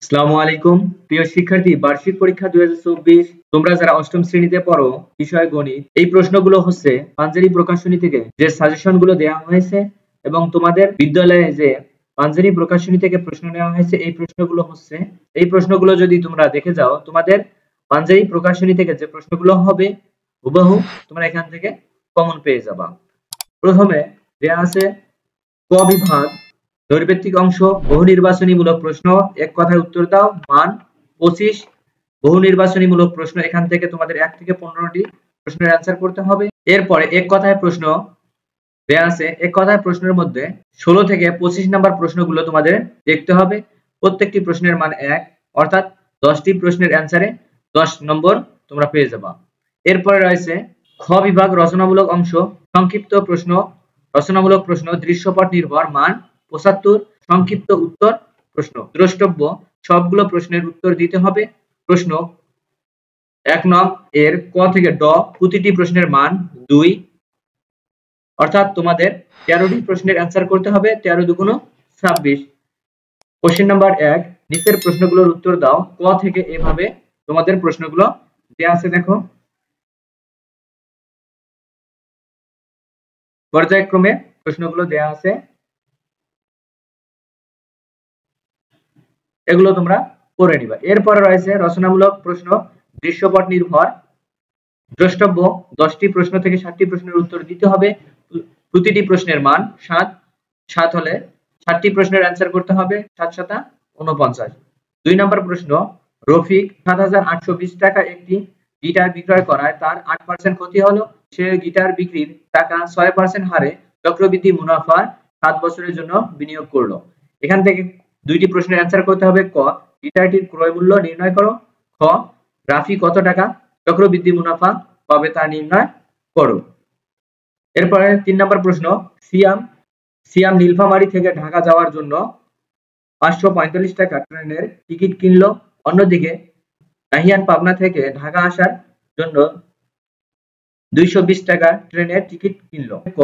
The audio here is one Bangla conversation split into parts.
আসসালামু আলাইকুম প্রিয় শিক্ষার্থী, বার্ষিক পরীক্ষা 2024। তোমরা যারা অষ্টম শ্রেণীতে পড়ো বিষয় গণিত, এই প্রশ্নগুলো হচ্ছে পাঞ্জেরি প্রকাশনী থেকে যে সাজেশন গুলো দেওয়া হয়েছে এবং তোমাদের বিদ্যালয়ে যে পাঞ্জেরি প্রকাশনী থেকে প্রশ্ন নেওয়া হয়েছে, এই প্রশ্নগুলো যদি তোমরা দেখে যাও, তোমাদের পাঞ্জেরি প্রকাশনী থেকে যে প্রশ্নগুলো হবে হুবহু তোমরা এখান থেকে কমন পেয়ে যাবা। প্রথমে দেওয়া আছে ক বিভাগ নৈর্ব্যক্তিক অংশ, বহু নির্বাচনীমূলক প্রশ্ন, এক কথায় উত্তর দাও, মান 25। বহু নির্বাচনীমূলক প্রশ্ন, এখান থেকে তোমাদের 1 থেকে 15টি প্রশ্নের অ্যান্সার করতে হবে। এরপরে এক কথায় প্রশ্ন দেয়া আছে, এক কথায় প্রশ্নের মধ্যে 16 থেকে 25 নাম্বার প্রশ্নগুলো তোমাদের দেখতে হবে। প্রত্যেকটি প্রশ্নের মান 1, অর্থাৎ 10টি প্রশ্নের অ্যান্সারে 10 নম্বর তোমরা পেয়ে যাবা। এরপরে রয়েছে খ বিভাগ রচনামূলক অংশ, সংক্ষিপ্ত প্রশ্ন, রচনামূলক প্রশ্ন, দৃশ্যপট নির্ভর, মান 75। সংক্ষিপ্ত উত্তর প্রশ্ন, দ্রষ্টব্য, সবগুলো প্রশ্নের উত্তর দিতে হবে। প্রশ্ন 1 নং এর ক থেকে ড প্রতিটি প্রশ্নের মান 2, অর্থাৎ তোমাদের 13টি প্রশ্নের অ্যান্সার করতে হবে। 13 দুগুণ 26। কোশ্চেন নাম্বার 1, নিচের প্রশ্নগুলোর উত্তর দাও। ক থেকে এভাবে তোমাদের প্রশ্নগুলো দেয়া আছে, দেখো পর্যায়ক্রমে প্রশ্নগুলো দেয়া আছে, এগুলো তোমরা পড়ে নিবা। এরপরে রয়েছে রচনামূলক প্রশ্ন, দৃশ্যপট নির্ভর, দ্রষ্টব্য, 10টি প্রশ্ন থেকে 7টি প্রশ্নের উত্তর দিতে হবে। প্রতিটি প্রশ্নের মান 7, 7 হলে 7টি প্রশ্নের অ্যান্সার করতে হবে। 7 7 49। 2 নম্বর প্রশ্ন, রফিক 7820 টাকা একটি গিটার বিক্রয় করায় তার 8% ক্ষতি হলো। সে গিটার বিক্রির টাকা 6% হারে চক্রবৃদ্ধি মুনাফা 7 বছরের জন্য বিনিয়োগ করলো। এখান থেকে 2টি প্রশ্নের অ্যান্সার করতে হবে। ক, গিটারটির ক্রয় মূল্য নির্ণয় করো। খ, রাফি কত টাকা চক্রবৃদ্ধি মুনাফা পাবে তা নির্ণয় করো। এরপরে 3 নম্বর প্রশ্ন, সিয়াম নীলফামারী থেকে ঢাকা যাওয়ার জন্য 545 টাকা ট্রেনের টিকিট কিনলো। অন্যদিকে নাহিয়ান পাবনা থেকে ঢাকা আসার জন্য 220 টাকা ট্রেনের টিকিট কিনলো। ক,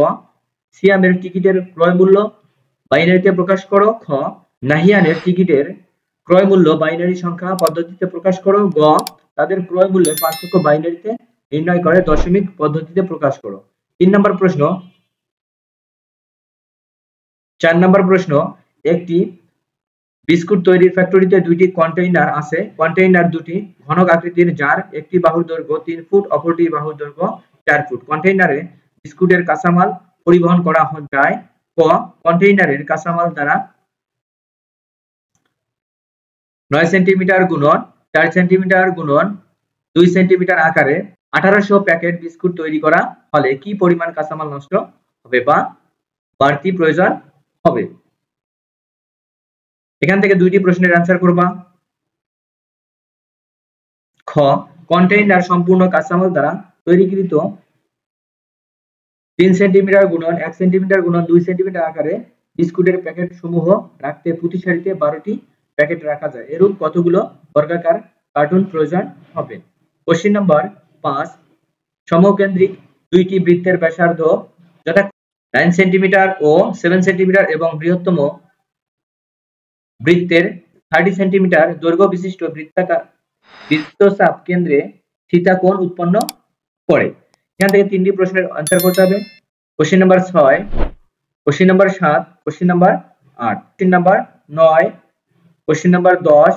সিয়ামের টিকিটের ক্রয় মূল্য বাইনারিতে প্রকাশ করো। খ, নাহিয়ানের টিকিটের ক্রয় মূল্য বাইনারি সংখ্যা পদ্ধতিতে প্রকাশ করো। গ, তাদের ক্রয় মূল্যের পার্থক্য বাইনারিতে নির্ণয় করে দশমিক পদ্ধতিতে প্রকাশ করো। 3 নম্বর প্রশ্ন, 4 নম্বর প্রশ্ন, একটি বিস্কুট তৈরির ফ্যাক্টরিতে 2টি কন্টেইনার আছে। কন্টেইনার দুটি ঘনক আকৃতির, যার একটি বাহুর দৈর্ঘ্য 3 ফুট, অপরটি বাহুর দৈর্ঘ্য 4 ফুট। কন্টেইনারে বিস্কুটের কাঁচামাল পরিবহন করা যায়। ক, কন্টেইনারের কাঁচামাল দ্বারা 9 সেন্টিমিটার গুণন 4 সেন্টিমিটার গুণন 2 সেন্টিমিটার আকারে 1800 প্যাকেট বিস্কুট তৈরি করা হলে কি পরিমাণ কাঁচামাল নষ্ট হবে বা বাড়তি প্রয়োজন হবে? এখান থেকে 2টি প্রশ্নের অ্যান্সার করবা। খ, কন্টেইনার সম্পূর্ণ কাঁচামাল দ্বারা তৈরিকৃত 3 সেন্টিমিটার গুণন 1 সেন্টিমিটার গুণন 2 সেন্টিমিটার আকারে বিস্কুটের প্যাকেট সমূহ রাখতে প্রতি সারিতে 12টি প্যাকেট রাখা যায়। এরূপ কতগুলো বর্গাকার কার্টুন প্রয়োজন হবে? কোশ্চেন নাম্বার 5, সমকেন্দ্রিক 2টি বৃত্তের ব্যাসার্ধ যথা 9 সেন্টিমিটার ও 7 সেন্টিমিটার এবং বৃহত্তম বৃত্তের 30 সেন্টিমিটার দৈর্ঘ্য বিশিষ্ট বৃত্তচাপ কেন্দ্রে থিটা কোণ উৎপন্ন করে। এখান থেকে 3টি প্রশ্নের অ্যান্সার করতে হবে। Question number 6, question number 7, question number 8, question number 9, question number 10,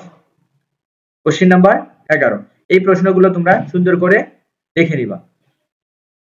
question number 11। এই প্রশ্নগুলো তোমরা সুন্দর করে দেখে নিবা।